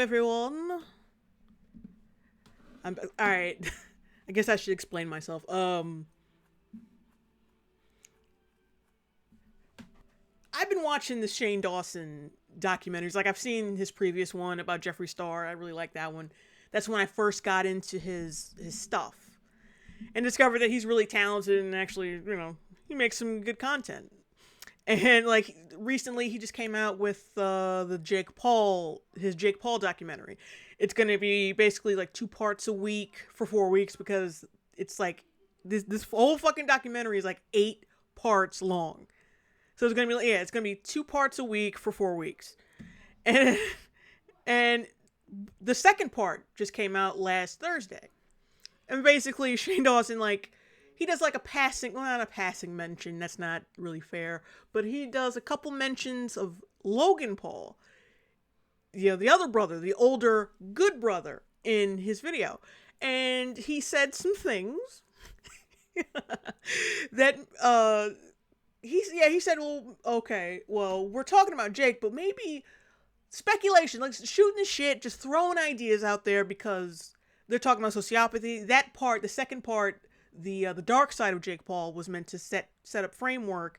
everyone. Alright. I guess I should explain myself. I've been watching the Shane Dawson documentaries. Like, I've seen his previous one about Jeffree Star. I really like that one. That's when I first got into his stuff. And discovered that he's really talented and actually, he makes some good content. And, like, recently he just came out with his Jake Paul documentary. It's going to be basically, like, 2 parts a week for 4 weeks because it's, like, this whole fucking documentary is, like, 8 parts long. So it's going to be, it's going to be 2 parts a week for 4 weeks. And the second part just came out last Thursday. And basically, Shane Dawson, like, he does like not a passing mention, that's not really fair, but he does a couple mentions of Logan Paul, the other brother, the older good brother in his video. And he said some things that, he said, well, okay, well, we're talking about Jake, but maybe speculation, like shooting the shit, just throwing ideas out there because they're talking about sociopathy. That part, the second part, the dark side of Jake Paul was meant to set up framework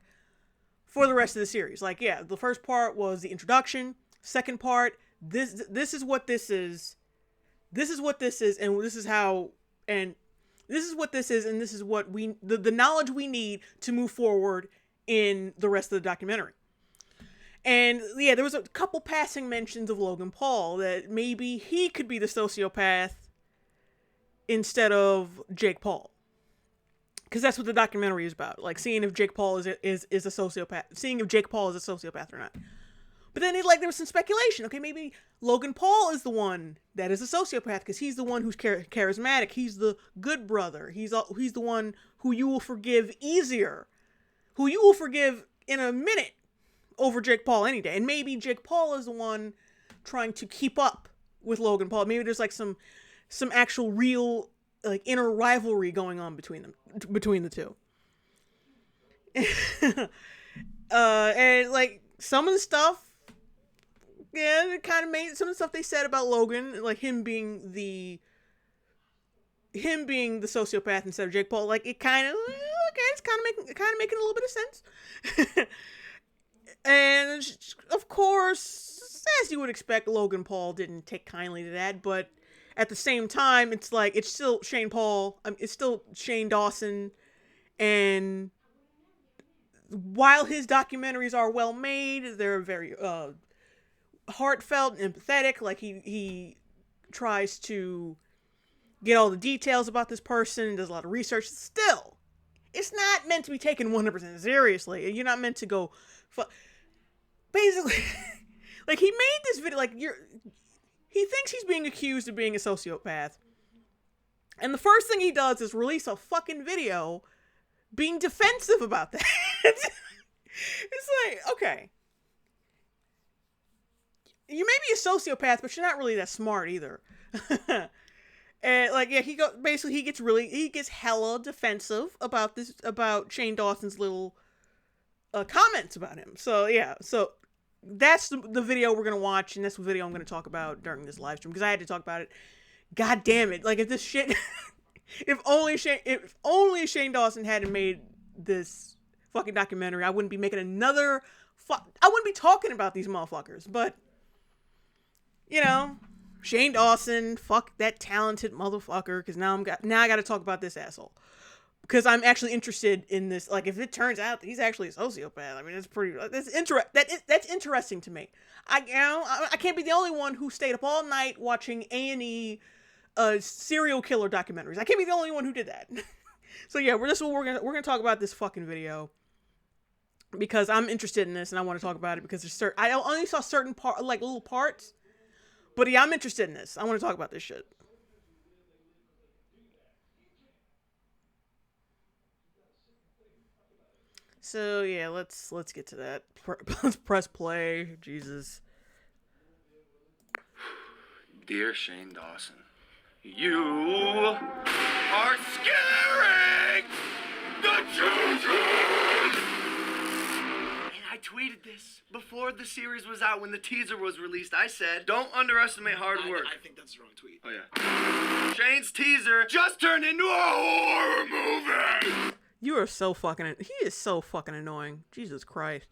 for the rest of the series. Like, the first part was the introduction. Second part, this is what this is. This is what this is, and this is how, and this is what this is, and this is what the knowledge we need to move forward in the rest of the documentary. And there was a couple passing mentions of Logan Paul, that maybe he could be the sociopath instead of Jake Paul. Because that's what the documentary is about. Like, seeing if Jake Paul is a sociopath. Seeing if Jake Paul is a sociopath or not. But then, there was some speculation. Okay, maybe Logan Paul is the one that is a sociopath because he's the one who's charismatic. He's the good brother. He's the one who you will forgive easier. Who you will forgive in a minute over Jake Paul any day. And maybe Jake Paul is the one trying to keep up with Logan Paul. Maybe there's, like, some actual real, like, inner rivalry going on between the two. And, like, some of the stuff, it kind of made some of the stuff they said about Logan, like him being the sociopath instead of Jake Paul, like, it kind of, it's kind of making a little bit of sense. And of course, as you would expect, Logan Paul didn't take kindly to that, but at the same time, it's like, it's still Shane Paul, it's still Shane Dawson, and while his documentaries are well made, they're very heartfelt and empathetic. Like, he tries to get all the details about this person, does a lot of research. Still, it's not meant to be taken 100% seriously. You're not meant to go, basically, like, he made this video, like, he thinks he's being accused of being a sociopath. And the first thing he does is release a fucking video being defensive about that. It's like, okay. You may be a sociopath, but you're not really that smart either. And, like, he gets hella defensive about Shane Dawson's little comments about him. So, so that's the video we're going to watch, and that's the video I'm going to talk about during this live stream, because I had to talk about it. God damn it. Like, if this shit, if only Shane Dawson hadn't made this fucking documentary, I wouldn't be making I wouldn't be talking about these motherfuckers. But, Shane Dawson, fuck that talented motherfucker, because now I got to talk about this asshole. Because I'm actually interested in this. Like, if it turns out that he's actually a sociopath, I mean, that's interesting to me. I can't be the only one who stayed up all night watching A&E serial killer documentaries. I can't be the only one who did that. So we're gonna talk about this fucking video because I'm interested in this and I want to talk about it because I only saw certain little parts, but I'm interested in this. I want to talk about this shit. So let's get to that. Let's press play. Jesus. Dear Shane Dawson, you are scaring the children! And I tweeted this. this. Before the series was out, when the teaser was released, I said, don't underestimate hard work. I think that's the wrong tweet. Oh, yeah. Shane's teaser just turned into a horror movie. You are so fucking... He is so fucking annoying. Jesus Christ.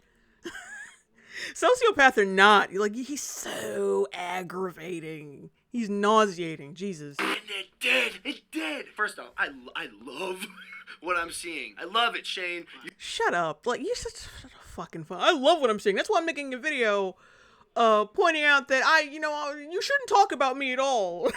Sociopath or not, like, he's so aggravating. He's nauseating. Jesus. And it did. It did. First off, I love what I'm seeing. I love it, Shane. Shut up. Like, you're such a fucking fun. I love what I'm seeing. That's why I'm making a video pointing out that you shouldn't talk about me at all.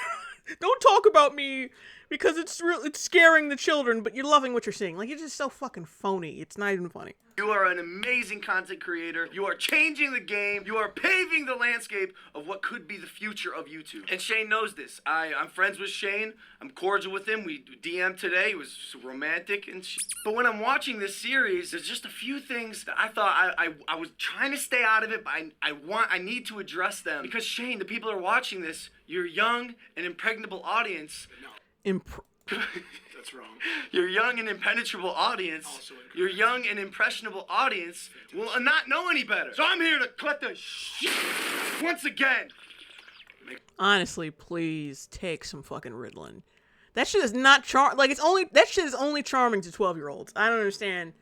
Don't talk about me because it's scaring the children, but you're loving what you're seeing. Like, you're just so fucking phony. It's not even funny. You are an amazing content creator. You are changing the game. You are paving the landscape of what could be the future of YouTube. And Shane knows this. I'm friends with Shane. I'm cordial with him. We DM'd today. It was romantic and shit. But when I'm watching this series, there's just a few things that I thought I was trying to stay out of it, but I need to address them. Because Shane, the people that are watching this, you're young and impregnable audience. No. That's wrong. Your young and impenetrable audience, your young and impressionable audience will not know any better. So I'm here to cut the shit once again. Honestly, please take some fucking Ritalin. That shit is not that shit is only charming to 12-year-olds. I don't understand.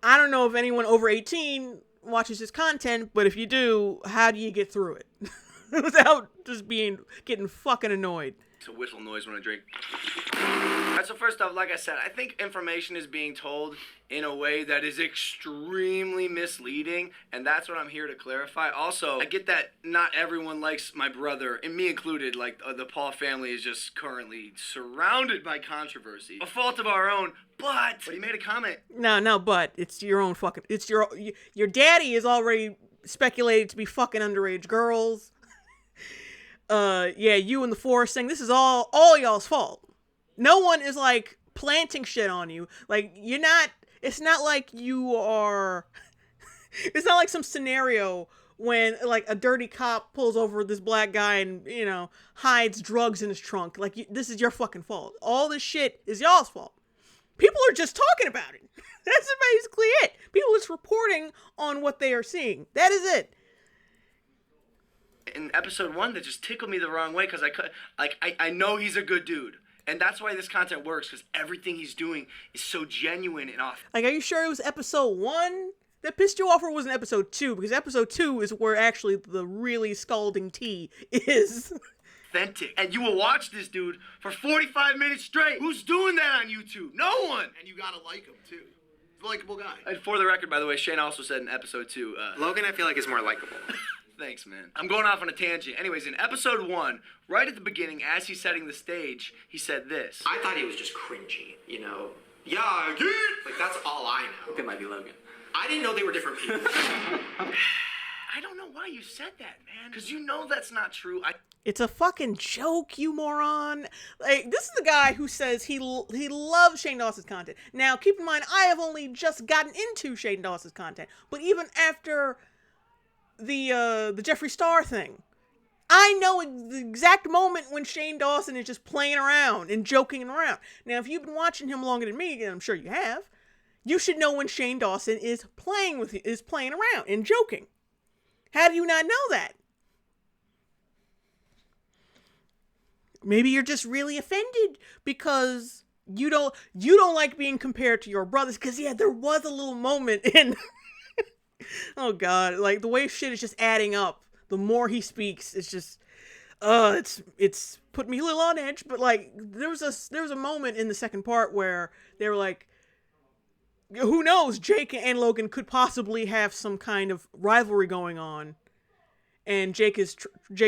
I don't know if anyone over 18 watches this content, but if you do, how do you get through it? Without just getting fucking annoyed. It's a whistle noise when I drink. Alright, so first off, like I said, I think information is being told in a way that is extremely misleading, and that's what I'm here to clarify. Also, I get that not everyone likes my brother, and me included. Like, the Paul family is just currently surrounded by controversy. A fault of our own, but he made a comment. No, but it's your own fucking... Your daddy is already speculated to be fucking underage girls. Yeah, you and the Forest thing, this is all y'all's fault. No one is, like, planting shit on you. Like, it's not like you are, it's not like some scenario when, like, a dirty cop pulls over this black guy and, hides drugs in his trunk. Like, this is your fucking fault. All this shit is y'all's fault. People are just talking about it. That's basically it. People are just reporting on what they are seeing. That is it. In episode 1, that just tickled me the wrong way because I know he's a good dude. And that's why this content works, because everything he's doing is so genuine and off. Like, are you sure it was episode 1 that pissed you off, or was it episode 2? Because episode 2 is where actually the really scalding tea is. Authentic. And you will watch this dude for 45 minutes straight. Who's doing that on YouTube? No one. And you gotta like him, too. He's a likable guy. And for the record, by the way, Shane also said in episode 2... Logan, I feel like, is more likable. Thanks, man. I'm going off on a tangent. Anyways, in episode 1, right at the beginning, as he's setting the stage, he said this. I thought he was just cringy, Yeah, like, that's all I know. I think it might be Logan. I didn't know they were different people. I don't know why you said that, man. Because you know that's not true. It's a fucking joke, you moron. Like, this is the guy who says he loves Shane Dawson's content. Now, keep in mind, I have only just gotten into Shane Dawson's content. But even after the Jeffree Star thing, I know the exact moment when Shane Dawson is just playing around and joking around. Now, if you've been watching him longer than me, and I'm sure you have, you should know when Shane Dawson is playing around and joking. How do you not know that? Maybe you're just really offended because you don't like being compared to your brothers. Because, yeah, there was a little moment in... Oh, God. Like, the way shit is just adding up. The more he speaks, it's just... it's put me a little on edge. But, like, there was a moment in the second part where they were like... Who knows? Jake and Logan could possibly have some kind of rivalry going on. And Jake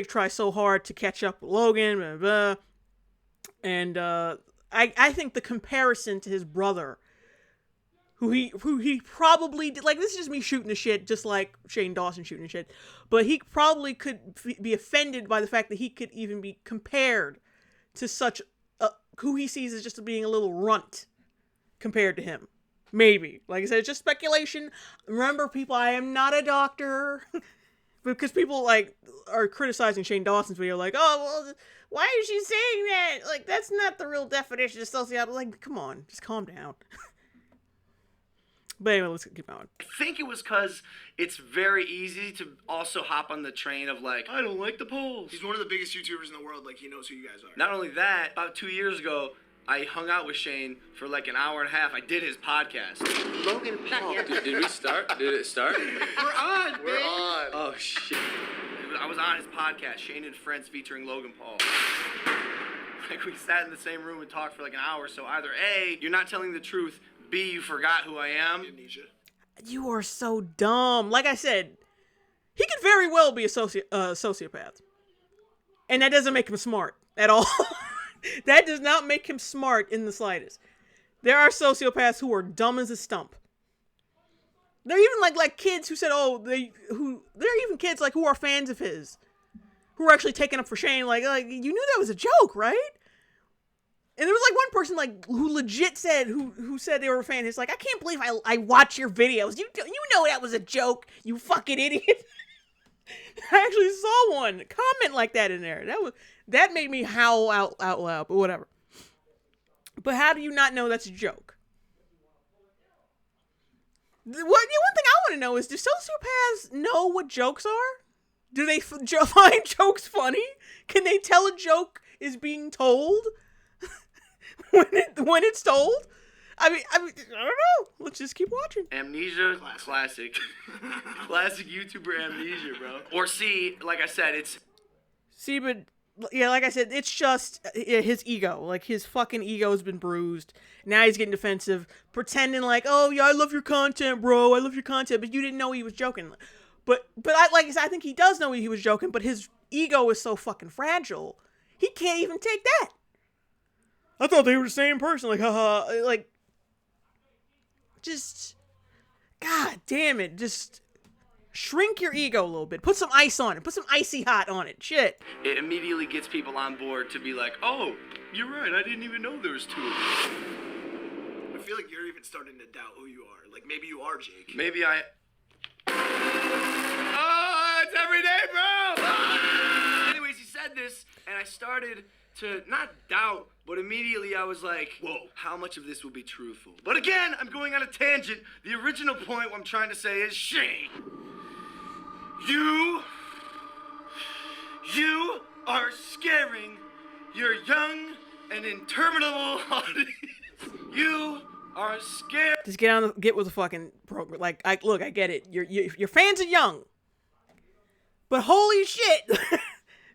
tries so hard to catch up with Logan, blah, blah. And I think the comparison to his brother, who he probably did, like, this is just me shooting the shit, just like Shane Dawson shooting the shit, but he probably could be offended by the fact that he could even be compared to such who he sees as just being a little runt compared to him. Maybe. Like I said, it's just speculation. Remember, people, I am not a doctor. Because people, like, are criticizing Shane Dawson's video, like, oh, well, why is she saying that? Like, that's not the real definition of sociopathy. Like, come on, just calm down. But anyway, let's keep going. I think it was because it's very easy to also hop on the train of like, I don't like the polls. He's one of the biggest YouTubers in the world. Like, he knows who you guys are. Not only that, about 2 years ago, I hung out with Shane for like an hour and a half. I did his podcast. Logan Paul. Did we start? Did it start? We're on, We're man. on. Oh shit. I was on his podcast, Shane and Friends, featuring Logan Paul. Like, we sat in the same room and talked for like an hour. So either A, you're not telling the truth. B, you forgot who I am. Amnesia. You are so dumb. Like I said, he could very well be a sociopath. And that doesn't make him smart at all. That does not make him smart in the slightest. There are sociopaths who are dumb as a stump. They're even like kids who said, there are even kids like who are fans of his, who are actually taking up for Shane. Like you knew that was a joke, right? And there was like one person like who legit said who said they were a fan. He's like, I can't believe I watch your videos. You know that was a joke, you fucking idiot. I actually saw one comment like that in there. That made me howl out loud, but whatever. But how do you not know that's a joke? One thing I want to know is, do sociopaths know what jokes are? Do they find jokes funny? Can they tell a joke is being told when it's told? I mean, I don't know. Let's just keep watching. Amnesia, classic. Classic YouTuber amnesia, bro. Or C, like I said, it's... See, but, yeah, like I said, it's just his ego. Like, his fucking ego has been bruised. Now he's getting defensive, pretending like, oh, yeah, I love your content, bro. I love your content, but you didn't know he was joking. But like I said, I think he does know he was joking, but his ego is so fucking fragile, he can't even take that. I thought they were the same person. Like, haha, like... Just, God damn it, just shrink your ego a little bit. Put some ice on it. Put some icy hot on it. Shit. It immediately gets people on board to be like, oh, you're right, I didn't even know there was two of them. I feel like you're even starting to doubt who you are. Like, maybe you are Jake. Maybe I... Oh, it's every day, bro! Ah! Anyways, he said this, and I started to not doubt, but immediately I was like, whoa, how much of this will be truthful? But again, I'm going on a tangent. The original point what I'm trying to say is, Shane, you are scaring your young and interminable audience. You are scared. Just get with the fucking program. Like, I get it. Your fans are young, but holy shit,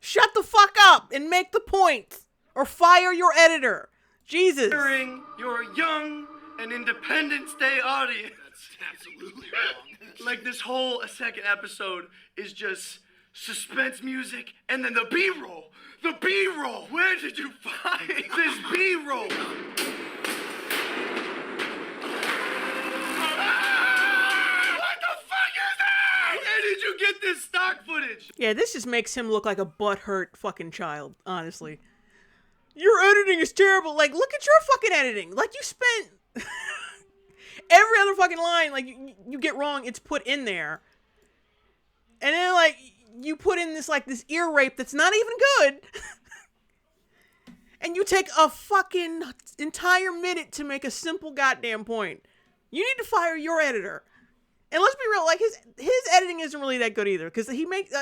shut the fuck up and make the point, or fire your editor. Jesus. Scaring your young and Independence Day audience. That's absolutely wrong. Like, this whole second episode is just suspense music and then the B-roll. The B-roll. Where did you find this B-roll? What the fuck is that? Where did you get this stock footage? Yeah, this just makes him look like a butthurt fucking child, honestly. Your editing is terrible. Like, look at your fucking editing. Like, you spent every other fucking line, like, you get wrong, it's put in there. And then, like, you put in this ear rape that's not even good. And you take a fucking entire minute to make a simple goddamn point. You need to fire your editor. And let's be real, like, his editing isn't really that good either, because he makes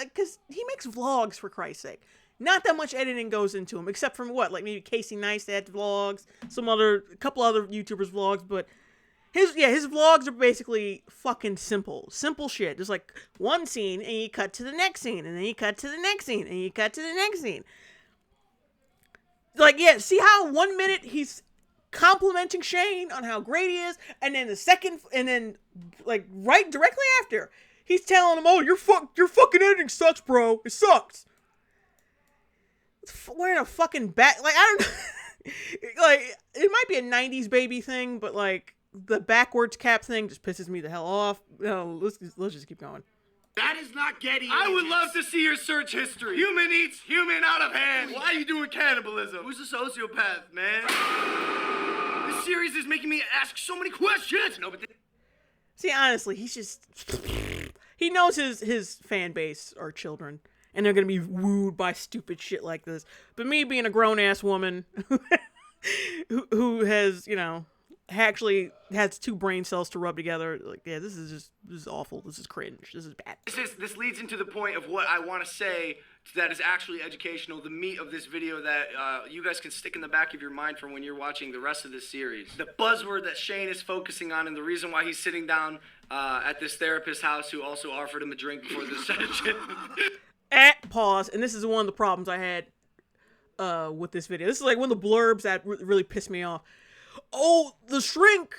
vlogs, for Christ's sake. Not that much editing goes into them, except from like maybe Casey Neistat vlogs, a couple other YouTubers vlogs, but his vlogs are basically fucking simple shit. There's like one scene, and you cut to the next scene, and then you cut to the next scene, and you cut to the next scene. Like, yeah, see how 1 minute he's complimenting Shane on how great he is, and then like right directly after, he's telling him, oh, your fucking editing sucks, bro. It sucks. Wearing a fucking like, I don't know. Like, it might be a 90s baby thing, but like the backwards cap thing just pisses me the hell off. No, let's just keep going. That is not Getty I would Images. love to see your search history. Human eats human out of hand. Why are you doing cannibalism? Who's a sociopath, man? This series is making me ask so many questions. No, but See, honestly, he knows his fan base are children, and they're gonna be wooed by stupid shit like this. But me being a grown ass woman who has, actually has 2 brain cells to rub together. Like, yeah, this is awful. This is cringe. This is bad. This leads into the point of what I want to say that is actually educational, the meat of this video that you guys can stick in the back of your mind for when you're watching the rest of this series. The buzzword that Shane is focusing on, and the reason why he's sitting down at this therapist's house, who also offered him a drink before the session. Pause. And this is one of the problems I had with this video. This is like one of the blurbs that really pissed me off. Oh, the shrink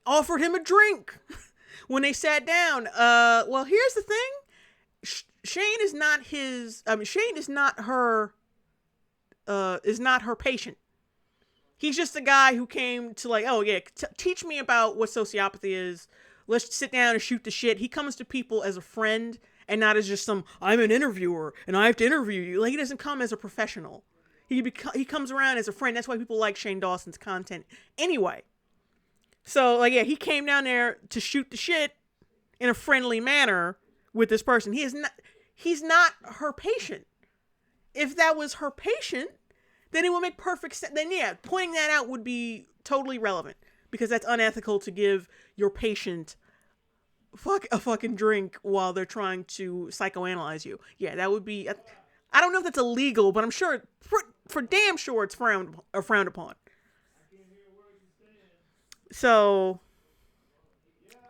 offered him a drink when they sat down. Well, here's the thing. Shane is not Shane is not her patient. He's just a guy who came to like, oh yeah, teach me about what sociopathy is. Let's sit down and shoot the shit. He comes to people as a friend and not as just some, I'm an interviewer and I have to interview you. Like, he doesn't come as a professional. He comes around as a friend. That's why people like Shane Dawson's content anyway. So, like, yeah, he came down there to shoot the shit in a friendly manner with this person. He's not her patient. If that was her patient, then it would make perfect sense. Then, yeah, pointing that out would be totally relevant, because that's unethical to give your patient a fucking drink while they're trying to psychoanalyze you. Yeah, that would be... I don't know if that's illegal, but I'm sure, for damn sure, it's frowned upon. So,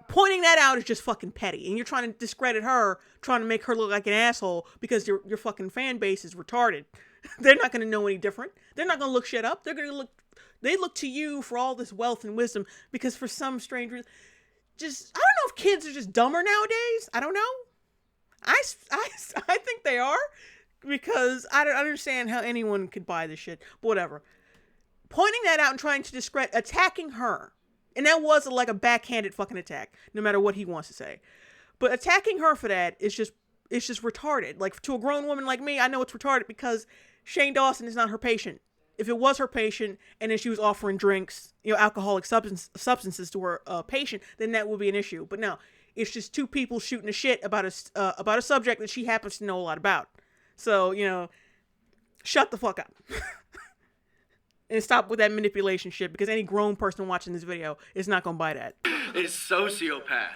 pointing that out is just fucking petty, and you're trying to discredit her, trying to make her look like an asshole because your fucking fan base is retarded. They're not going to know any different. They're not going to look shit up. They look to you for all this wealth and wisdom because for some strange reason, I don't know if kids are just dumber nowadays. I don't know. I think they are. Because I don't understand how anyone could buy this shit. But whatever. Pointing that out and trying to discredit, attacking her. And that was like a backhanded fucking attack, no matter what he wants to say. But attacking her for that is just retarded. Like, to a grown woman like me, I know it's retarded because Shane Dawson is not her patient. If it was her patient and then she was offering drinks, alcoholic substances to her patient, then that would be an issue. But no, it's just 2 people shooting the shit about a subject that she happens to know a lot about. So, shut the fuck up. And stop with that manipulation shit, because any grown person watching this video is not gonna buy that. Is sociopath.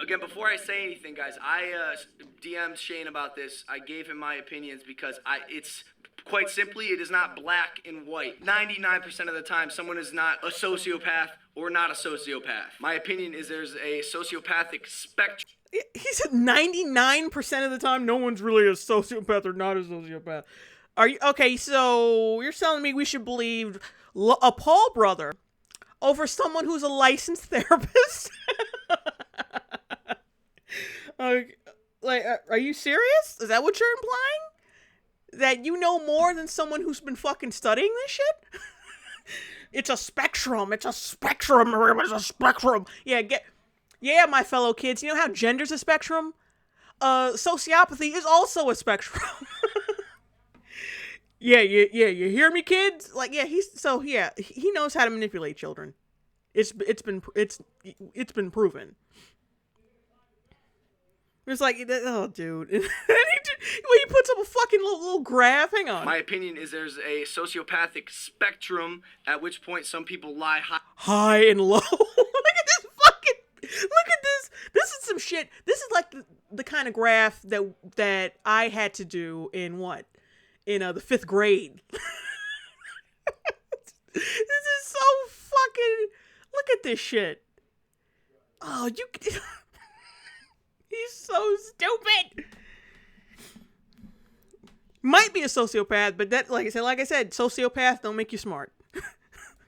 Again, before I say anything, guys, I DM'd Shane about this. I gave him my opinions because it's quite simply, it is not black and white. 99% of the time, someone is not a sociopath or not a sociopath. My opinion is there's a sociopathic spectrum. He said 99% of the time, no one's really a sociopath or not a sociopath. Are you okay? So you're telling me we should believe a Paul brother over someone who's a licensed therapist? Are you serious? Is that what you're implying? That you know more than someone who's been fucking studying this shit? It's a spectrum. It's a spectrum. It's a spectrum. Yeah, my fellow kids. You know how gender's a spectrum? Sociopathy is also a spectrum. Yeah. You hear me, kids? Like, yeah, he knows how to manipulate children. It's been proven. It's like, oh, dude. He puts up a fucking little graph. Hang on. My opinion is there's a sociopathic spectrum, at which point some people lie high and low. Look at this. This is some shit. This is like the kind of graph that I had to do in the 5th grade. This is so fucking... Look at this shit. Oh, he's so stupid. Might be a sociopath, but that, like I said, sociopaths don't make you smart.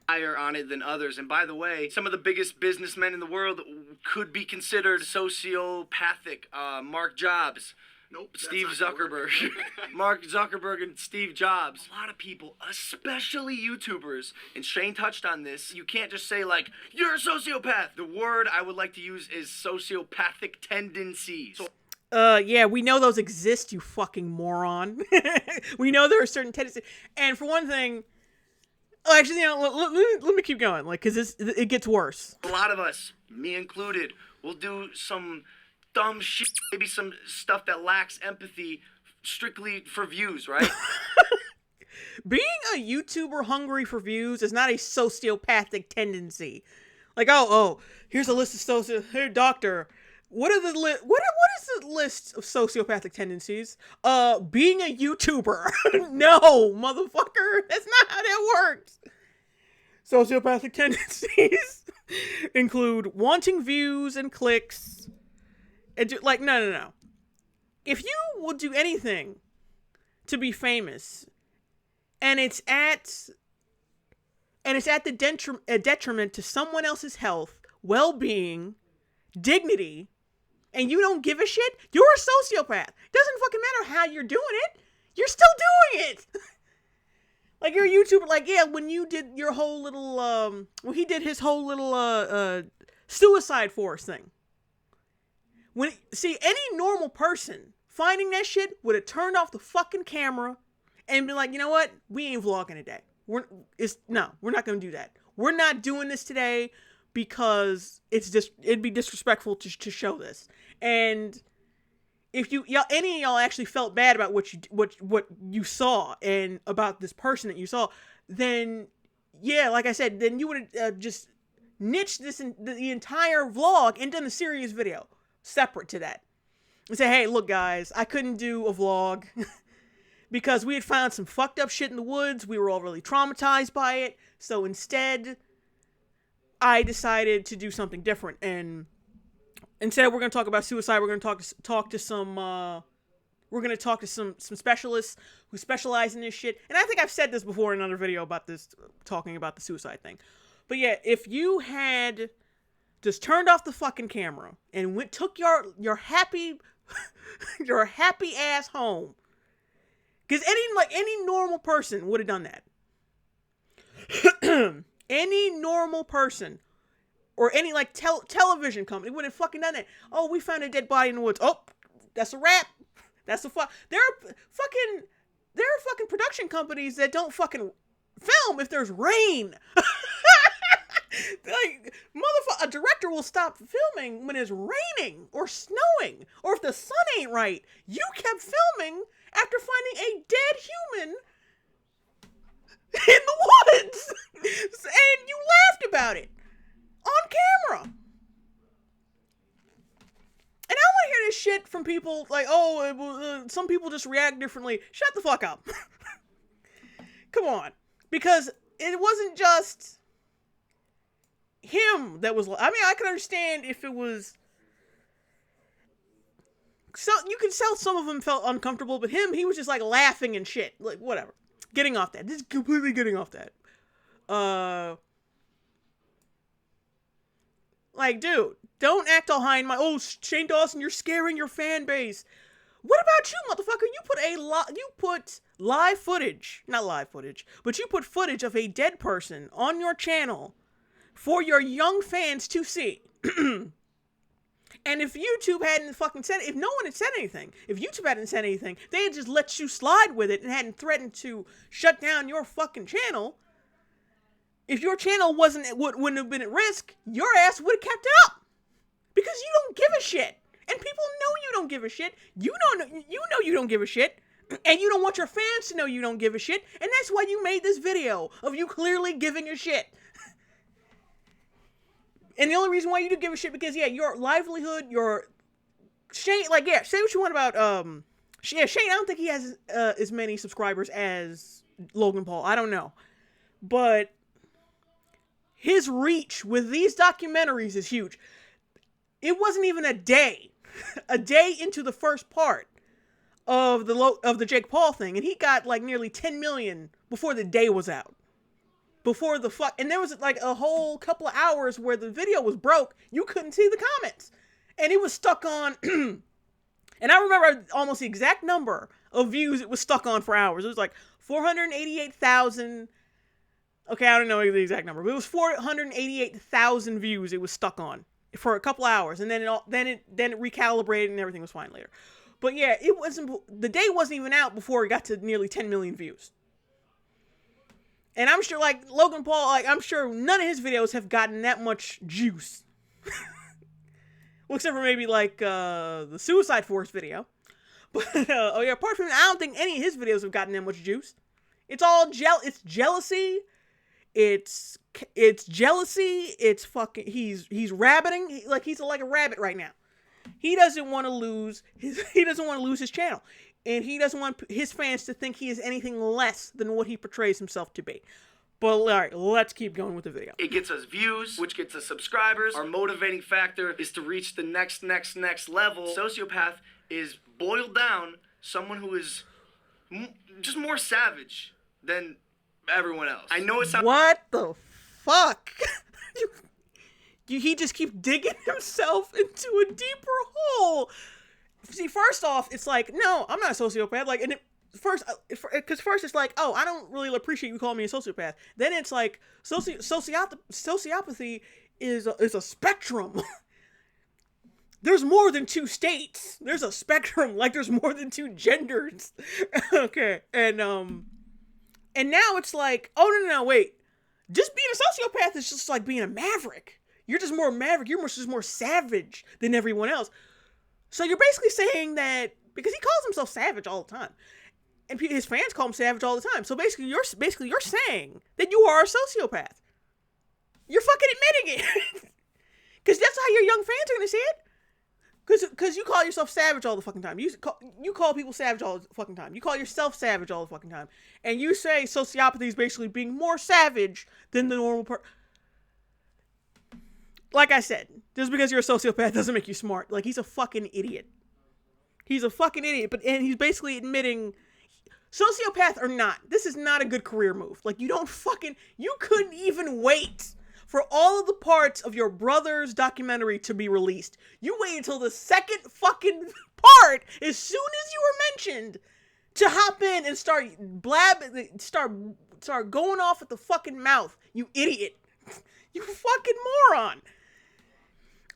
Higher on it than others. And by the way, some of the biggest businessmen in the world could be considered sociopathic. Mark Jobs. Nope. Steve Zuckerberg. Mark Zuckerberg and Steve Jobs. A lot of people, especially YouTubers, and Shane touched on this, you can't just say, like, you're a sociopath. The word I would like to use is sociopathic tendencies. Yeah, we know those exist, you fucking moron. We know there are certain tendencies. And for one thing... Oh, actually, let me keep going, like, because it gets worse. A lot of us, me included, will do some dumb shit, maybe some stuff that lacks empathy strictly for views, right? Being a YouTuber hungry for views is not a sociopathic tendency. Like, oh, here's a list of Hey, doctor, what is the list of sociopathic tendencies? Being a YouTuber. No, motherfucker, that's not how that works. Sociopathic tendencies include wanting views and clicks. And no. If you will do anything to be famous, and it's at the detriment to someone else's health, well-being, dignity, and you don't give a shit, you're a sociopath. Doesn't fucking matter how you're doing it. You're still doing it. Like, you're a YouTuber. Like, yeah, when you did your whole little, when he did his whole little, suicide force thing. Any normal person finding that shit would have turned off the fucking camera and be like, you know what? We ain't vlogging today. We're not going to do that. We're not doing this today because it'd be disrespectful to show this. And if any of y'all actually felt bad about what you saw and about this person that you saw, then yeah, like I said, then you would have just niched the entire vlog and done a serious video separate to that. And say, hey, look guys, I couldn't do a vlog because we had found some fucked up shit in the woods. We were all really traumatized by it. So instead, I decided to do something different. And instead, we're going to talk about suicide. We're going to talk to some specialists who specialize in this shit. And I think I've said this before in another video about this, talking about the suicide thing. But yeah, if you had just turned off the fucking camera and took your happy your happy ass home, because any normal person would have done that. Any normal person or any television company would have fucking done that. Oh, we found a dead body in the woods. Oh, that's a wrap. That's a There are fucking production companies that don't fucking film if there's rain. Like, motherfucker, a director will stop filming when it's raining or snowing or if the sun ain't right. You kept filming after finding a dead human in the woods, and you laughed about it on camera. And I want to hear this shit from people like, some people just react differently. Shut the fuck up. Come on. Because it wasn't just him that was, I could understand if it was, so you could tell some of them felt uncomfortable, but he was just like laughing and shit. Like, whatever. Getting off that. Just completely getting off that. Like, dude, don't act all high and mighty. Oh, Shane Dawson, you're scaring your fan base. What about you, motherfucker? You put live footage, not live footage, but you put footage of a dead person on your channel for your young fans to see. And if YouTube hadn't fucking said, if no one had said anything, if YouTube hadn't said anything, they had just let you slide with it and hadn't threatened to shut down your fucking channel. If your channel wouldn't have been at risk, your ass would have kept it up. Because you don't give a shit. And people know you don't give a shit. You know you don't give a shit. And you don't want your fans to know you don't give a shit. And that's why you made this video of you clearly giving a shit. And the only reason why you do give a shit because, yeah, your livelihood, your Shane, like, yeah, say what you want about, Shane, I don't think he has as many subscribers as Logan Paul. I don't know. But his reach with these documentaries is huge. It wasn't even a day into the first part of the Jake Paul thing, and he got like nearly 10 million before the day was out. And there was like a whole couple of hours where the video was broke. You couldn't see the comments. And it was stuck on, and I remember almost the exact number of views it was stuck on for hours. It was like 488,000. Okay, I don't know the exact number, but it was 488,000 views it was stuck on for a couple hours. And then it recalibrated and everything was fine later. But yeah, the day wasn't even out before it got to nearly 10 million views. And I'm sure, like, Logan Paul, like, I'm sure none of his videos have gotten that much juice. Well, except for maybe like the Suicide Force video. But oh yeah, apart from that, I don't think any of his videos have gotten that much juice. It's all it's jealousy. It's jealousy. It's fucking he's rabbiting. Like he's like a rabbit right now. He doesn't want to lose his channel. And he doesn't want his fans to think he is anything less than what he portrays himself to be. But all right, let's keep going with the video. It gets us views, which gets us subscribers. Our motivating factor is to reach the next level. Sociopath is boiled down someone who is just more savage than everyone else. I know it sounds... What the fuck? He just keeps digging himself into a deeper hole. See, first off, it's like, no, I'm not a sociopath. Like, and first it's like, oh, I don't really appreciate you calling me a sociopath. Then it's like, sociopathy is a spectrum. There's more than two states. There's a spectrum. Like, there's more than two genders. Okay, and now it's like, oh no, wait, just being a sociopath is just like being a maverick. You're just more maverick. You're just more savage than everyone else. So you're basically saying that, because he calls himself savage all the time, and his fans call him savage all the time. So basically you're saying that you are a sociopath. You're fucking admitting it, because that's how your young fans are gonna see it. Because you call yourself savage all the fucking time. You call people savage all the fucking time. You call yourself savage all the fucking time, and you say sociopathy is basically being more savage than the normal person. Like I said, just because you're a sociopath doesn't make you smart. Like, he's a fucking idiot. He's a fucking idiot. And he's basically admitting, sociopath or not, this is not a good career move. Like, you couldn't even wait for all of the parts of your brother's documentary to be released. You waited until the second fucking part, as soon as you were mentioned, to hop in and start going off at the fucking mouth. You idiot. You fucking moron.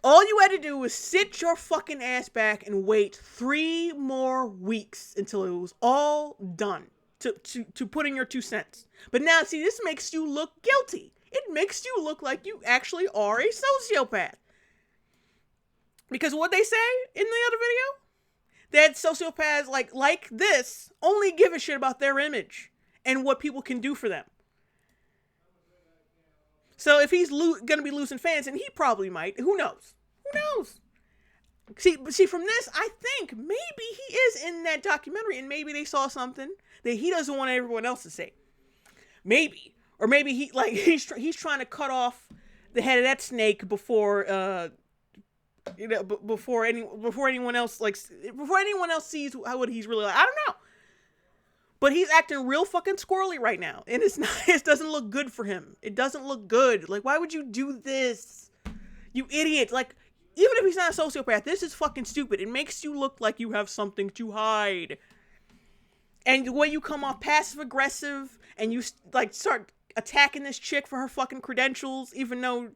All you had to do was sit your fucking ass back and wait 3 more weeks until it was all done to put in your 2 cents. But now, see, this makes you look guilty. It makes you look like you actually are a sociopath. Because what they say in the other video, that sociopaths like this only give a shit about their image and what people can do for them. So if he's gonna be losing fans, and he probably might, who knows? Who knows? See, from this, I think maybe he is in that documentary, and maybe they saw something that he doesn't want everyone else to see. Maybe, or maybe he's trying to cut off the head of that snake before anyone else sees what he's really like. I don't know. But he's acting real fucking squirrely right now. And it doesn't look good for him. It doesn't look good. Like, why would you do this? You idiot. Like, even if he's not a sociopath, this is fucking stupid. It makes you look like you have something to hide. And the way you come off passive-aggressive, and you, start attacking this chick for her fucking credentials, even though,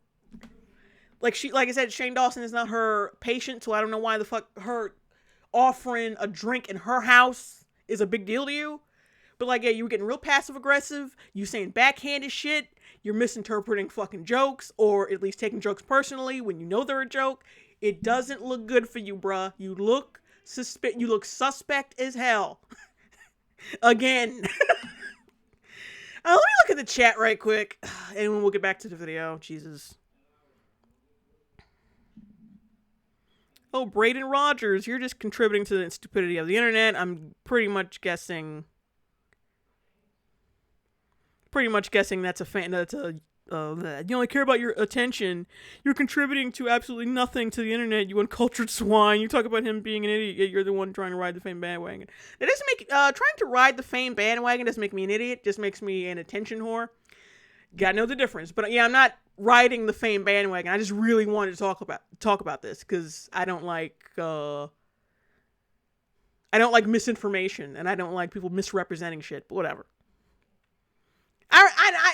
like I said, Shane Dawson is not her patient, so I don't know why the fuck her offering a drink in her house is a big deal to you. But yeah, you were getting real passive-aggressive, you saying backhanded shit, you're misinterpreting fucking jokes, or at least taking jokes personally when you know they're a joke. It doesn't look good for you, bruh. You look suspect as hell. Again. Let me look at the chat right quick, and then we'll get back to the video. Jesus. Oh, Braden Rogers, you're just contributing to the stupidity of the internet. I'm pretty much guessing that's a fan. You only care about your attention. You're contributing to absolutely nothing to the internet, you uncultured swine. You talk about him being an idiot, yet you're the one trying to ride the fame bandwagon. That doesn't make trying to ride the fame bandwagon doesn't make me an idiot. Just makes me an attention whore. Gotta know the difference. But yeah, I'm not riding the fame bandwagon. I just really wanted to talk about this because I don't like misinformation, and I don't like people misrepresenting shit. But whatever.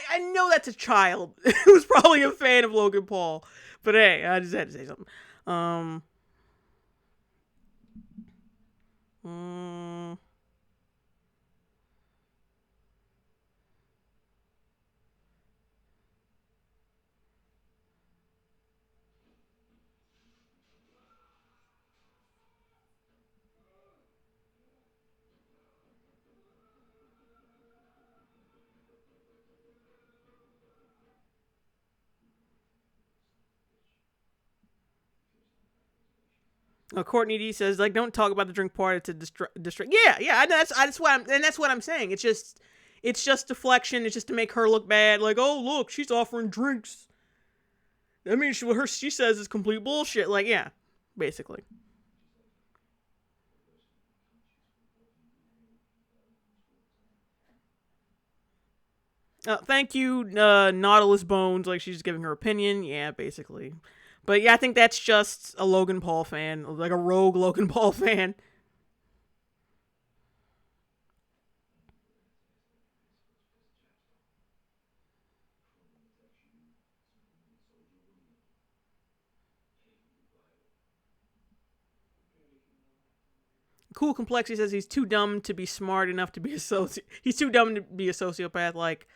I know that's a child who's probably a fan of Logan Paul, but hey, I just had to say something. Courtney D says, like, don't talk about the drink party to distract. Yeah, that's what I'm saying. It's just deflection. It's just to make her look bad. Like, oh, look, she's offering drinks. I mean, what she says is complete bullshit. Like, yeah, basically. Thank you, Nautilus Bones. Like, she's giving her opinion. Yeah, basically. But yeah, I think that's just a Logan Paul fan. Like a rogue Logan Paul fan. Cool Complexity says he's too dumb to be smart enough to be he's too dumb to be a sociopath. Like,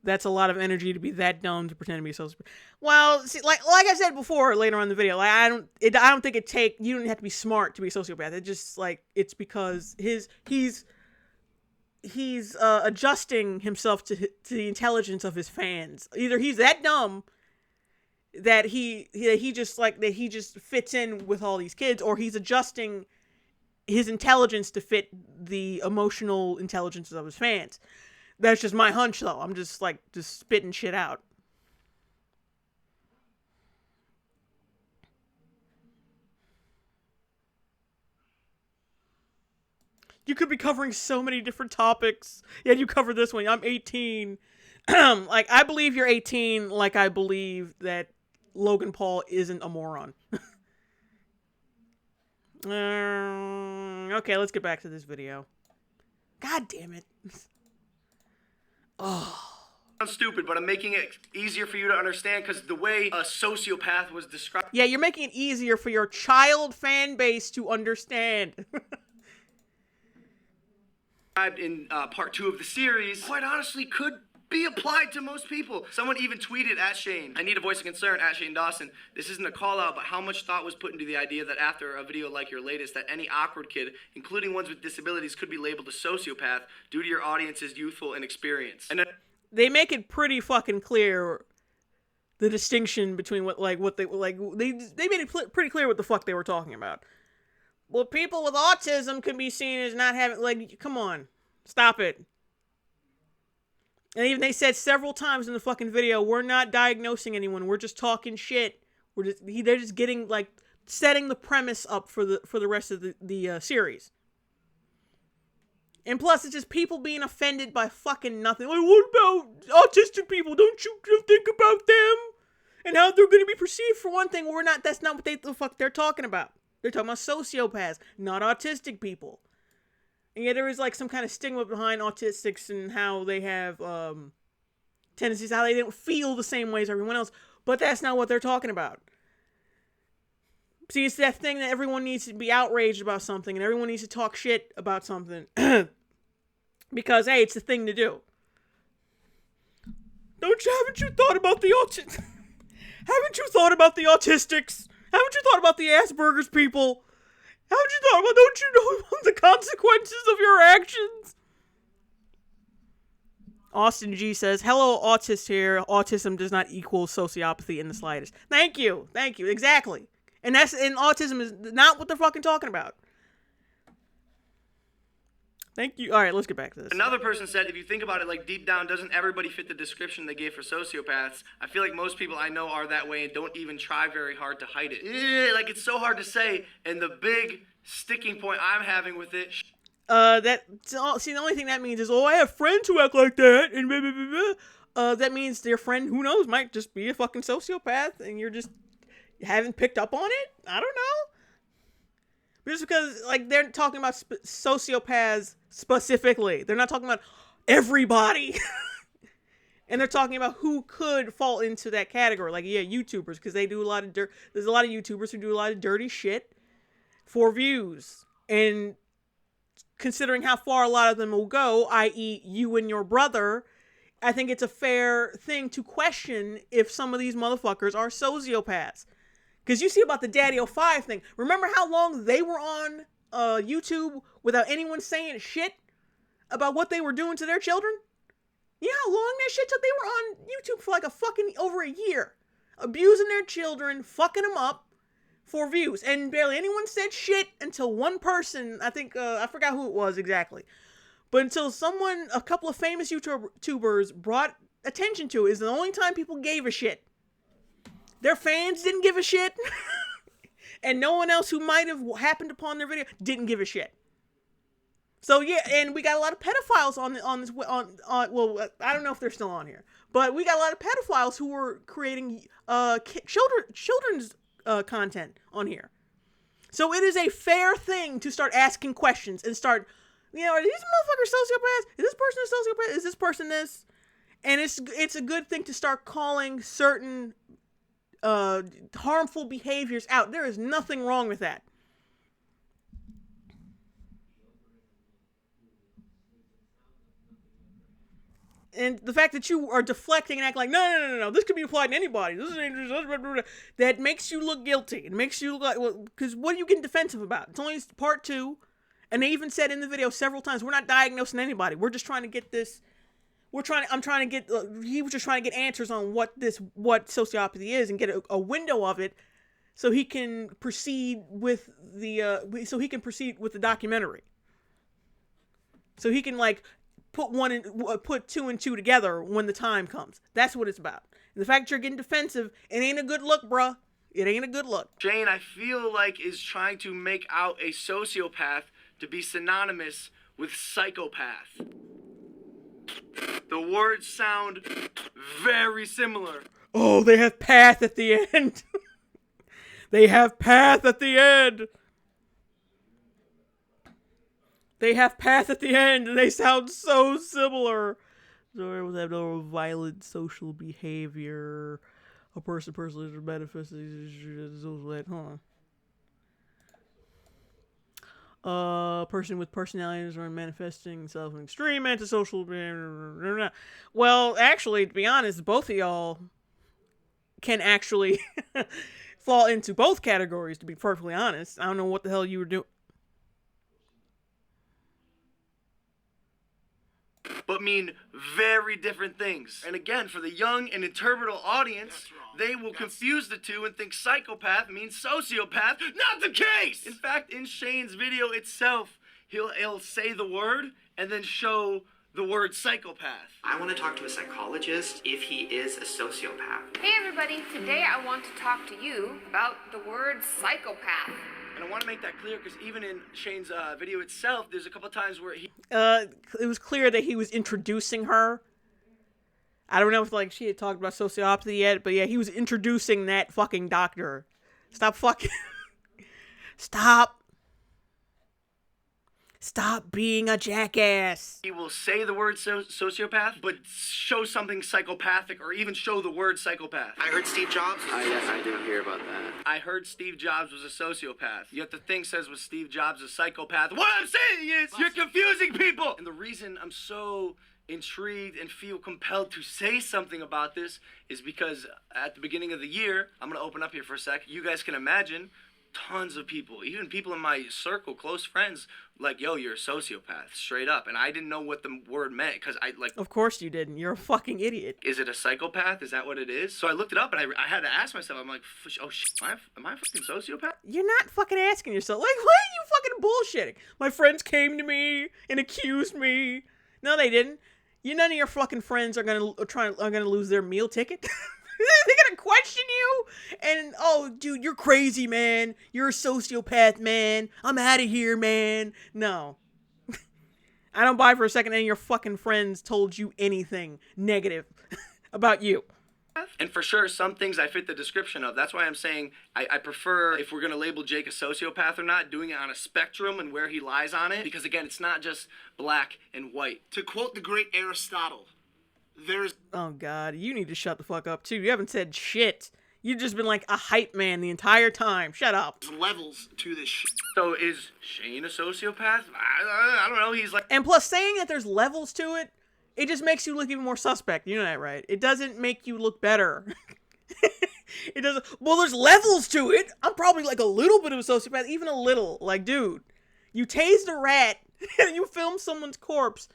that's a lot of energy to be that dumb to pretend to be a sociopath. Well, see, like I said before, later on in the video, like I don't think you don't have to be smart to be a sociopath. It's just like it's because he's adjusting himself to the intelligence of his fans. Either he's that dumb that he just fits in with all these kids, or he's adjusting his intelligence to fit the emotional intelligences of his fans. That's just my hunch, though. I'm just spitting shit out. You could be covering so many different topics. Yeah, you covered this one. I'm 18. Like, I believe you're 18, like I believe that Logan Paul isn't a moron. Okay, let's get back to this video. God damn it. Oh. I'm stupid, but I'm making it easier for you to understand because the way a sociopath was described. Yeah, you're making it easier for your child fan base to understand. In part 2 of the series, quite honestly, could be applied to most people. Someone even tweeted at Shane, I need a voice of concern, at Shane Dawson. This isn't a call out, but how much thought was put into the idea that after a video like your latest, that any awkward kid, including ones with disabilities, could be labeled a sociopath due to your audience's youthful inexperience. And they make it pretty fucking clear the distinction between they made it pretty clear what the fuck they were talking about. Well, people with autism could be seen as not having, like, come on, stop it. And even they said several times in the fucking video, we're not diagnosing anyone, we're just talking shit. They're just getting, like, setting the premise up for the rest of the series. And plus, it's just people being offended by fucking nothing. Like, what about autistic people? Don't you think about them? And how they're going to be perceived? For one thing, that's not what the fuck they're talking about. They're talking about sociopaths, not autistic people. And yet there is, like, some kind of stigma behind autistics and how they have tendencies, how they don't feel the same way as everyone else. But that's not what they're talking about. See, it's that thing that everyone needs to be outraged about something and everyone needs to talk shit about something. Because, hey, it's the thing to do. Haven't you thought about the autistics? Haven't you thought about the autistics? Haven't you thought about the Asperger's people? Haven't you thought about, don't you know about the consequences of your actions? Austin G says, hello, autist here. Autism does not equal sociopathy in the slightest. Thank you. Exactly. And autism is not what they're fucking talking about. Thank you. All right, let's get back to this. Another person said, if you think about it, like, deep down, doesn't everybody fit the description they gave for sociopaths? I feel like most people I know are that way and don't even try very hard to hide it. Like, it's so hard to say. And the big sticking point I'm having with it. The only thing that means is, I have friends who act like that, and blah, blah, blah, blah. That means your friend, who knows, might just be a fucking sociopath, and you haven't picked up on it? I don't know. Just because, like, they're talking about sociopaths specifically. They're not talking about everybody. And they're talking about who could fall into that category. Like, yeah, YouTubers, because they do a lot of there's a lot of YouTubers who do a lot of dirty shit for views. And considering how far a lot of them will go, i.e. you and your brother, I think it's a fair thing to question if some of these motherfuckers are sociopaths. Because you see about the Daddy 05 thing. Remember how long they were on YouTube without anyone saying shit about what they were doing to their children? You know how long that shit took? They were on YouTube for like over a year. Abusing their children, fucking them up, for views. And barely anyone said shit until one person, I think, I forgot who it was exactly. But until a couple of famous YouTubers brought attention to it, is the only time people gave a shit. Their fans didn't give a shit. And no one else who might have happened upon their video didn't give a shit. So yeah, and we got a lot of pedophiles on this. Well, I don't know if they're still on here, but we got a lot of pedophiles who were creating children's content on here. So it is a fair thing to start asking questions and start, are these motherfuckers sociopaths? Is this person a sociopath? Is this person this? And it's a good thing to start calling certain harmful behaviors out. There is nothing wrong with that. And the fact that you are deflecting and acting like, no, this could be applied to anybody. This is dangerous. That makes you look guilty. It makes you look like, because what are you getting defensive about? It's only part 2. And they even said in the video several times, we're not diagnosing anybody. We're just trying to get this. He was just trying to get answers on what sociopathy is and get a window of it so he can proceed with the documentary. So he can put 2 and 2 together when the time comes. That's what it's about. And the fact that you're getting defensive, it ain't a good look, bruh. It ain't a good look. Shane, I feel like, is trying to make out a sociopath to be synonymous with psychopath. The words sound very similar. Oh, they have path at the end. They have path at the end. They have path at the end, and they sound so similar. So they have no violent social behavior. A person is manifesting. Person with personalities are manifesting self in extreme antisocial behavior. Well, actually, to be honest, both of y'all can actually fall into both categories, to be perfectly honest. I don't know what the hell you were doing. But mean very different things. And again, for the young and interpretal audience, they will confuse the two and think psychopath means sociopath. Not the case! In fact, in Shane's video itself, he'll say the word and then show the word psychopath. I want to talk to a psychologist if he is a sociopath. Hey everybody, today I want to talk to you about the word psychopath. And I want to make that clear because even in Shane's video itself, there's a couple times where it was clear that he was introducing her. I don't know if she had talked about sociopathy yet, but yeah, he was introducing that fucking doctor. Stop being a jackass. He will say the word sociopath, but show something psychopathic or even show the word psychopath. I heard Steve Jobs. I did hear about that. I heard Steve Jobs was a sociopath. Yet the thing says was Steve Jobs a psychopath. What I'm saying is, you're confusing people! And the reason I'm so intrigued and feel compelled to say something about this is because at the beginning of the year, I'm going to open up here for a sec, you guys can imagine tons of people, even people in my circle, close friends, like, yo, you're a sociopath, straight up. And I didn't know what the word meant, because Of course you didn't. You're a fucking idiot. Is it a psychopath? Is that what it is? So I looked it up, and I had to ask myself, I'm like, oh, shit, am I a fucking sociopath? You're not fucking asking yourself, why are you fucking bullshitting? My friends came to me and accused me. No, they didn't. None of your fucking friends are gonna lose their meal ticket. They're gonna question you and, oh, dude, you're crazy, man. You're a sociopath, man. I'm out of here, man. No. I don't buy for a second any of your fucking friends told you anything negative about you. And for sure, some things I fit the description of. That's why I'm saying I prefer, if we're going to label Jake a sociopath or not, doing it on a spectrum and where he lies on it. Because, again, it's not just black and white. To quote the great Aristotle, there's... Oh, God, you need to shut the fuck up, too. You haven't said shit. You've just been like a hype man the entire time. Shut up. levels to this shit. So is Shane a sociopath? I don't know. He's like... And plus, saying that there's levels to it, it just makes you look even more suspect. You know that, right? It doesn't make you look better. It doesn't... Well, there's levels to it. I'm probably like a little bit of a sociopath. Even a little. Like, dude, you tased a rat and you filmed someone's corpse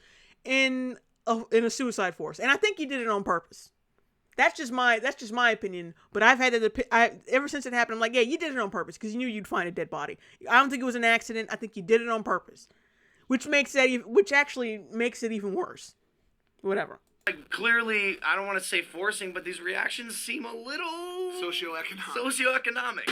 in a suicide force. And I think you did it on purpose. That's just my opinion. But I've had it. Ever since it happened, I'm like, yeah, you did it on purpose because you knew you'd find a dead body. I don't think it was an accident. I think you did it on purpose, which actually makes it even worse. Whatever. Like, clearly, I don't want to say forcing, but these reactions seem a little socioeconomic.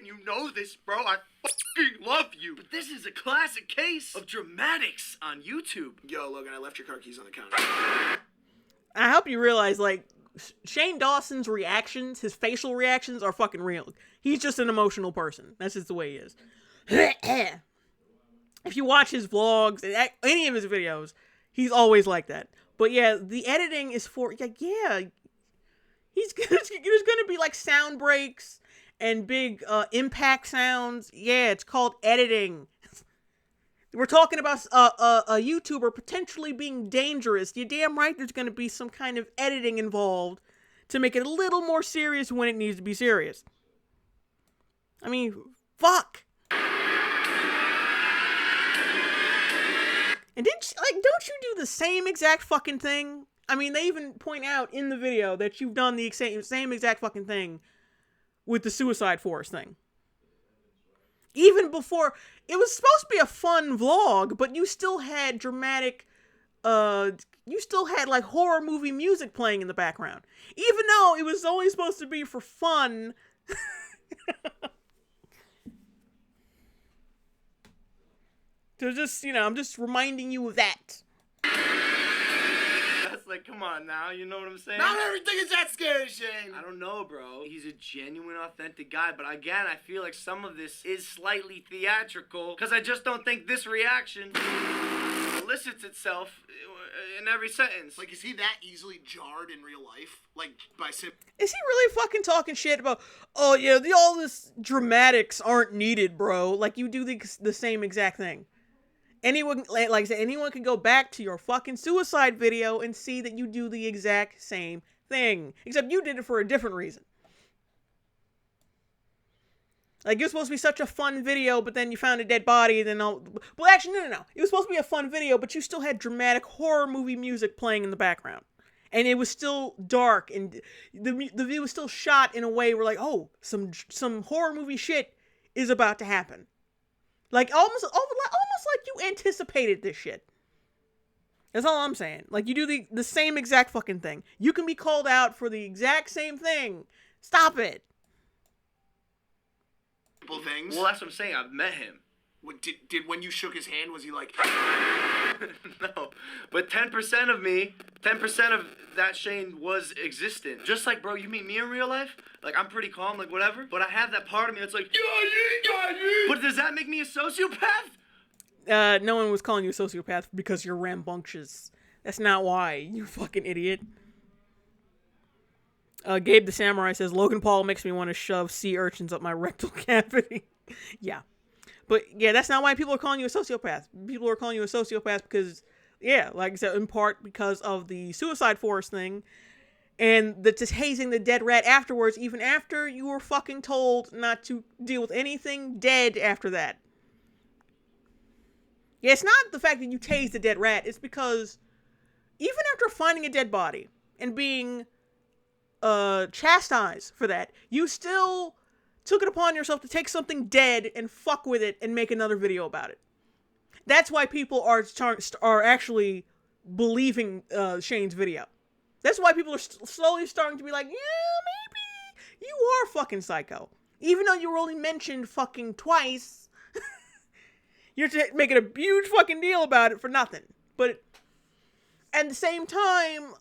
You know this, bro. I fucking love you. But this is a classic case of dramatics on YouTube. Yo, Logan, I left your car keys on the counter. I hope you realize, like, Shane Dawson's reactions, his facial reactions are fucking real. He's just an emotional person. That's just the way he is. If you watch his vlogs, any of his videos, he's always like that. But yeah, the editing is for, there's gonna be like sound breaks and big impact sounds. Yeah, it's called editing. We're talking about a YouTuber potentially being dangerous. You're damn right there's going to be some kind of editing involved to make it a little more serious when it needs to be serious. I mean, fuck. And don't you do the same exact fucking thing? I mean, they even point out in the video that you've done the same exact fucking thing with the Suicide Forest thing. Even before, it was supposed to be a fun vlog, but you still had dramatic, you still had like horror movie music playing in the background. Even though it was only supposed to be for fun. So just, I'm just reminding you of that. Like, come on now, you know what I'm saying? Not everything is that scary, Shane. I don't know, bro. He's a genuine, authentic guy, but again, I feel like some of this is slightly theatrical, because I just don't think this reaction elicits itself in every sentence. Like, is he that easily jarred in real life? Like, Is he really fucking talking shit about, oh yeah, all this dramatics aren't needed, bro? Like, you do the same exact thing. Anyone, like I said, anyone can go back to your fucking suicide video and see that you do the exact same thing. Except you did it for a different reason. Like, it was supposed to be such a fun video, but then you found a dead body, then well, actually, no. It was supposed to be a fun video, but you still had dramatic horror movie music playing in the background. And it was still dark, and the video was still shot in a way where, like, oh, some horror movie shit is about to happen. Like, almost like you anticipated this shit. That's all I'm saying. Like, you do the same exact fucking thing. You can be called out for the exact same thing. Stop it. Things. Well, that's what I'm saying. I've met him. Did when you shook his hand, was he like... No. But 10% of that Shane was existent. Just like, bro, you meet me in real life? Like, I'm pretty calm, like, whatever. But I have that part of me that's like, yeah. But does that make me a sociopath? No one was calling you a sociopath because you're rambunctious. That's not why, you fucking idiot. Gabe the Samurai says, Logan Paul makes me want to shove sea urchins up my rectal cavity. Yeah. But, yeah, that's not why people are calling you a sociopath. People are calling you a sociopath because, yeah, like I said, in part because of the Suicide Forest thing. And just hazing the dead rat afterwards, even after you were fucking told not to deal with anything dead after that. Yeah, it's not the fact that you tased the dead rat. It's because even after finding a dead body and being chastised for that, you still took it upon yourself to take something dead and fuck with it and make another video about it. That's why people are actually believing Shane's video. That's why people are slowly starting to be like, yeah, maybe you are fucking psycho. Even though you were only mentioned fucking twice, you're making a huge fucking deal about it for nothing. But at the same time,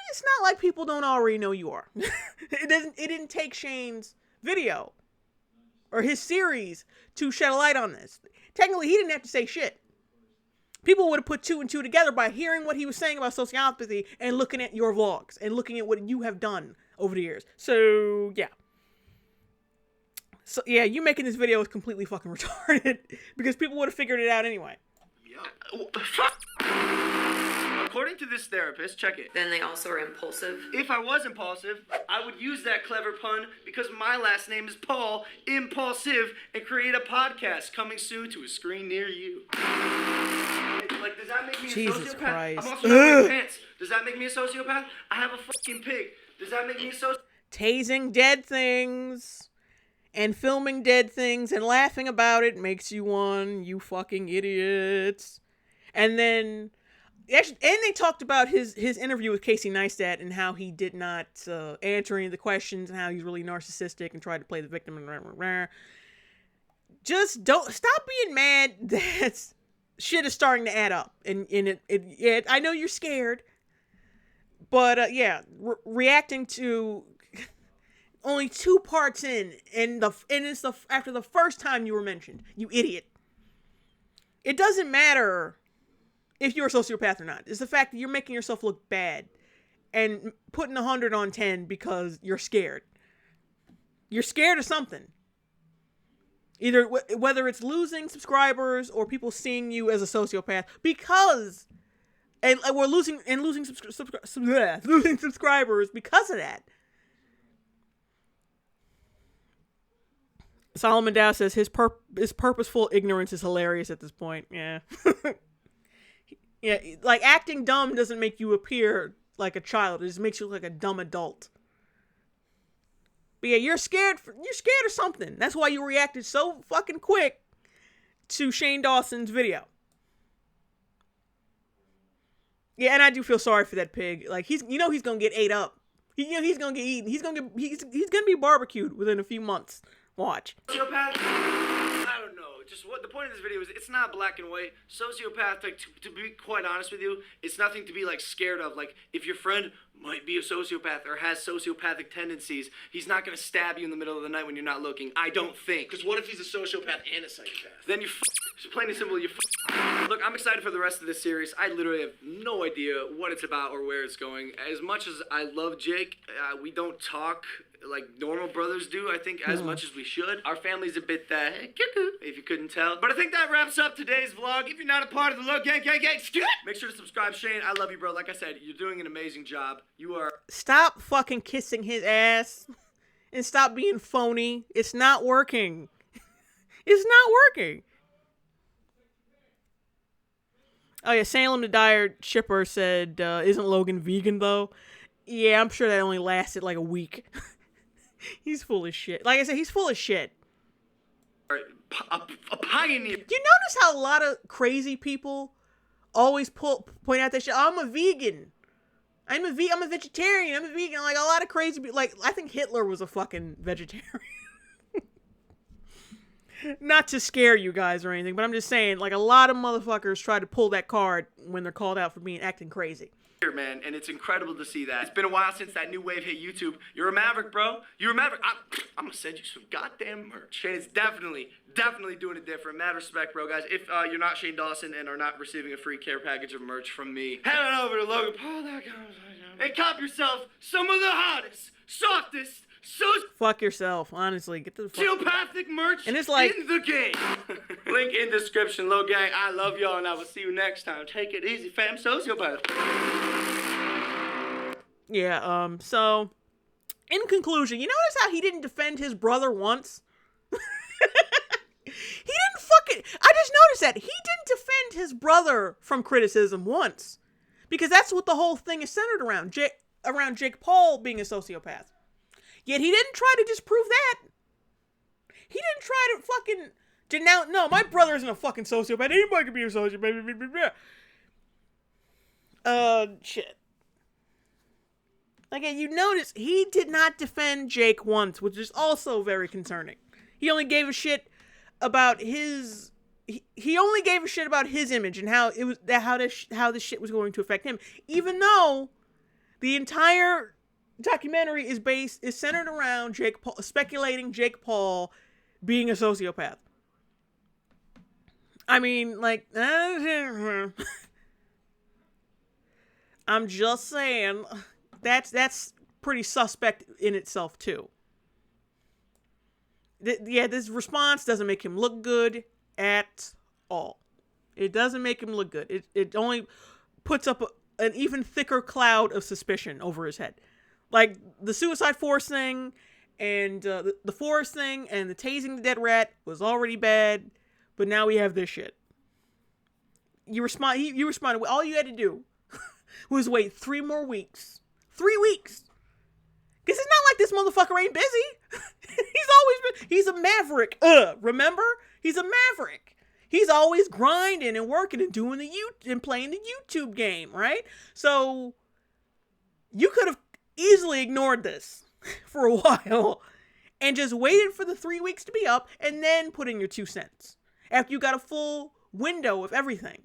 it's not like people don't already know you are. It didn't take Shane's video or his series to shed a light on this. Technically, he didn't have to say shit. People would have put two and two together by hearing what he was saying about sociopathy and looking at your vlogs and looking at what you have done over the years. So, yeah. So, yeah, you making this video is completely fucking retarded because people would have figured it out anyway. According according to this therapist, check it. Then they also are impulsive. If I was impulsive, I would use that clever pun because my last name is Paul, impulsive, and create a podcast coming soon to a screen near you. Like, does that make me Jesus a sociopath? Christ. I'm also not wearing pants. Does that make me a sociopath? I have a fucking pig. Does that make me a sociopath? Tasing dead things and filming dead things and laughing about it makes you one, you fucking idiots. And then, and they talked about his interview with Casey Neistat and how he did not answer any of the questions and how he's really narcissistic and tried to play the victim and rah, rah, rah. Just don't stop being mad that shit is starting to add up. And it I know you're scared, but reacting to only 2 parts in, and it's after the first time you were mentioned, you idiot. It doesn't matter if you're a sociopath or not. It's the fact that you're making yourself look bad and putting 100 on 10 because you're scared. You're scared of something. Either whether it's losing subscribers or people seeing you as a sociopath, because we're losing subscribers because of that. Solomon Dow says his purposeful ignorance is hilarious at this point. Yeah. Yeah, like acting dumb doesn't make you appear like a child. It just makes you look like a dumb adult. But yeah, you're scared of something. That's why you reacted so fucking quick to Shane Dawson's video. Yeah, and I do feel sorry for that pig. Like he's gonna get ate up. He's gonna get eaten. He's gonna be barbecued within a few months. Watch. Sociopath? I don't know. Just what the point of this video is, it's not black and white. Sociopath, like, to be quite honest with you, it's nothing to be, like, scared of. Like, if your friend might be a sociopath or has sociopathic tendencies, he's not going to stab you in the middle of the night when you're not looking. I don't think. Because what if he's a sociopath and a psychopath? Then just plain and simple, Look, I'm excited for the rest of this series. I literally have no idea what it's about or where it's going. As much as I love Jake, we don't talk like normal brothers do, I think, as much as we should. Our family's a bit cuckoo, if you couldn't tell. But I think that wraps up today's vlog. If you're not a part of the Logan Gang, make sure to subscribe. Shane, I love you, bro. Like I said, you're doing an amazing job. You are... Stop fucking kissing his ass and stop being phony. It's not working. It's not working. Oh yeah, Salem the Dire Shipper said, isn't Logan vegan though? Yeah, I'm sure that only lasted like a week. He's full of shit. Like I said, he's full of shit. A pioneer. Do you notice how a lot of crazy people always point out that shit? Oh, I'm a vegan. I'm a vegetarian. I'm a vegan. Like a lot of crazy people. Like I think Hitler was a fucking vegetarian. Not to scare you guys or anything, but I'm just saying, like a lot of motherfuckers try to pull that card when they're called out for acting crazy. Man, and it's incredible to see that. It's been a while since that new wave hit YouTube. You're a maverick, bro. You're a maverick. I'm gonna send you some goddamn merch. Shane's definitely doing it different. Mad respect, bro, guys. If you're not Shane Dawson and are not receiving a free care package of merch from me, head on over to LoganPaul.com and cop yourself some of the hottest, softest, fuck yourself, honestly. Get the fuck sociopathic merch and it's like, in the game. Link in description, Low Gang. I love y'all, and I will see you next time. Take it easy, fam. Sociopath. Yeah, so, in conclusion, you notice how he didn't defend his brother once? He didn't fucking... I just noticed that. He didn't defend his brother from criticism once. Because that's what the whole thing is centered around. Around Jake Paul being a sociopath. Yet he didn't try to disprove that. He didn't try to fucking denounce... No, my brother isn't a fucking sociopath. Anybody can be a sociopath. Shit. Again, you notice he did not defend Jake once, which is also very concerning. He only gave a shit about his... He only gave a shit about his image and how this shit was going to affect him. Even though the entire documentary is centered around Jake Paul, speculating Jake Paul being a sociopath. I mean, like, I'm just saying, that's pretty suspect in itself too. This response doesn't make him look good at all. It doesn't make him look good. It only puts up an even thicker cloud of suspicion over his head. Like the suicide force thing and the forest thing and the tasing the dead rat was already bad, but now we have this shit. You responded. All you had to do was wait 3 more weeks. 3 weeks. Because it's not like this motherfucker ain't busy. He's a maverick. Remember? He's a maverick. He's always grinding and working and doing and playing the YouTube game, right? So you could have easily ignored this for a while and just waited for the 3 weeks to be up and then put in your 2 cents. After you got a full window of everything.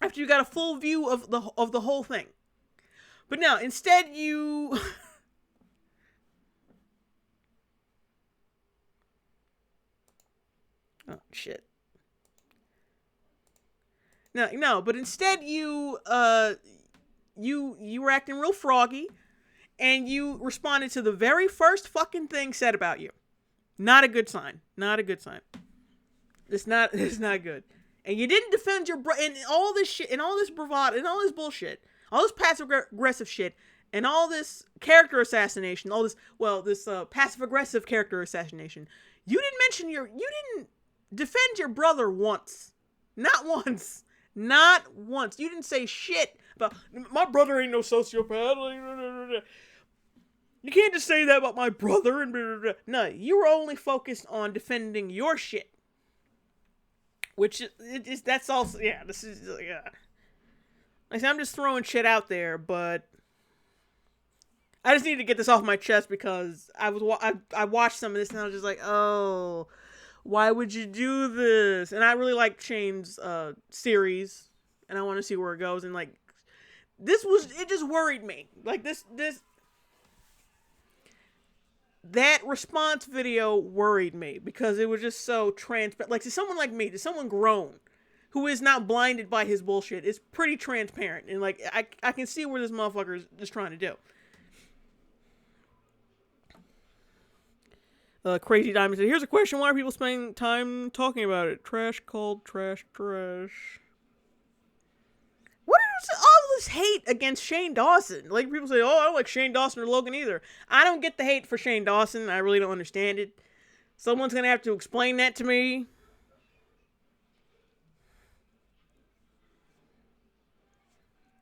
After you got a full view of the whole thing. But now, instead you... Oh, shit. No, but instead you were acting real froggy, and you responded to the very first fucking thing said about you. Not a good sign. Not a good sign. It's not good. And you didn't defend your and all this shit, and all this bravado, and all this bullshit, all this passive aggressive shit, and all this character assassination, this passive aggressive character assassination. You didn't defend your brother once. Not once. Not once. You didn't say shit about, my brother ain't no sociopath. You can't just say that about my brother. And no, you were only focused on defending your shit. Which is that's also, yeah, this is, yeah. Like I said, I'm just throwing shit out there, but I just need to get this off my chest because I watched some of this and I was just like, oh, why would you do this? And I really like Shane's series, and I want to see where it goes. And like, it just worried me. Like that response video worried me because it was just so transparent. Like, to someone like me, to someone grown who is not blinded by his bullshit, it's pretty transparent. And like, I can see where this motherfucker is just trying to do. Crazy Diamond said, here's a question. Why are people spending time talking about it? Trash called trash. What is all this hate against Shane Dawson? Like, people say, oh, I don't like Shane Dawson or Logan either. I don't get the hate for Shane Dawson. I really don't understand it. Someone's going to have to explain that to me.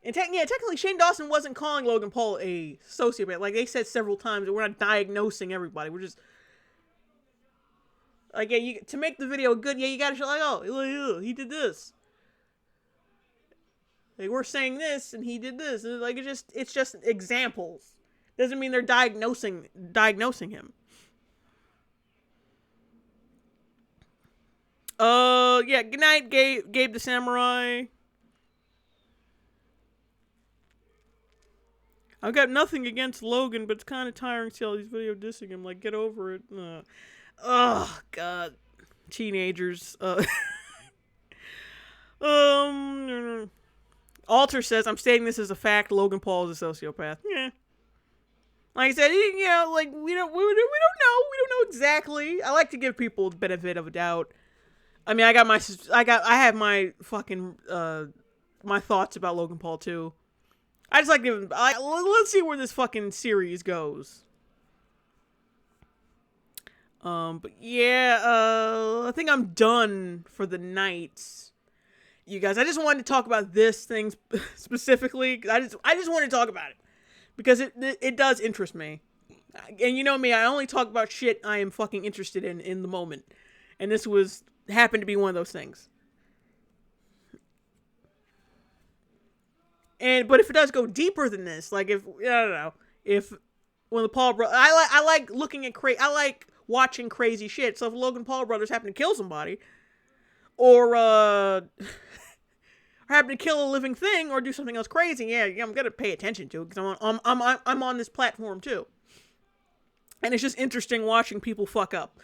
And technically, Shane Dawson wasn't calling Logan Paul a sociopath. Like, they said several times that we're not diagnosing everybody. We're just... Like, yeah, to make the video good, yeah, you gotta show, like, oh, he did this. Like, we're saying this, and he did this. And like, it's just examples. Doesn't mean they're diagnosing him. Yeah, good night, Gabe the Samurai. I've got nothing against Logan, but it's kind of tiring to see all these videos dissing him. Like, get over it. Oh, God. Teenagers. Alter says, I'm stating this as a fact. Logan Paul is a sociopath. Yeah. Like I said, you know, like, we don't know. We don't know exactly. I like to give people the benefit of a doubt. I mean, I have my fucking, my thoughts about Logan Paul, too. I just like giving, let's see where this fucking series goes. But yeah, I think I'm done for the night. You guys, I just wanted to talk about this thing specifically. I just wanted to talk about it because it does interest me. And you know me, I only talk about shit I am fucking interested in the moment. And this happened to be one of those things. But if it does go deeper than this, like if, I don't know, if when the Paul brothers, I like looking at I like watching crazy shit. So if Logan Paul brothers happen to kill somebody, or happen to kill a living thing, or do something else crazy, yeah, I'm gonna pay attention to it because I'm on this platform too, and it's just interesting watching people fuck up.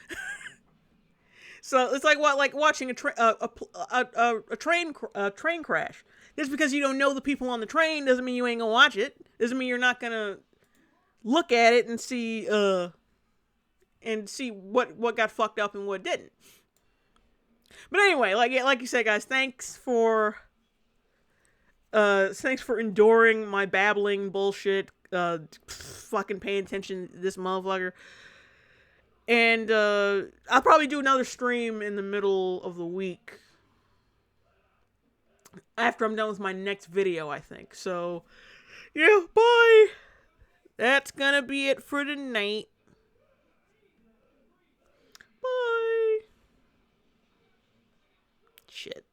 So it's like watching a train crash. Just because you don't know the people on the train doesn't mean you ain't gonna watch it. Doesn't mean you're not gonna look at it and see what got fucked up and what didn't. But anyway, like you said, guys, thanks for Thanks for enduring my babbling bullshit. Fucking paying attention to this motherfucker. And I'll probably do another stream in the middle of the week. After I'm done with my next video, I think. So, yeah, bye. That's gonna be it for tonight. Bye. Shit.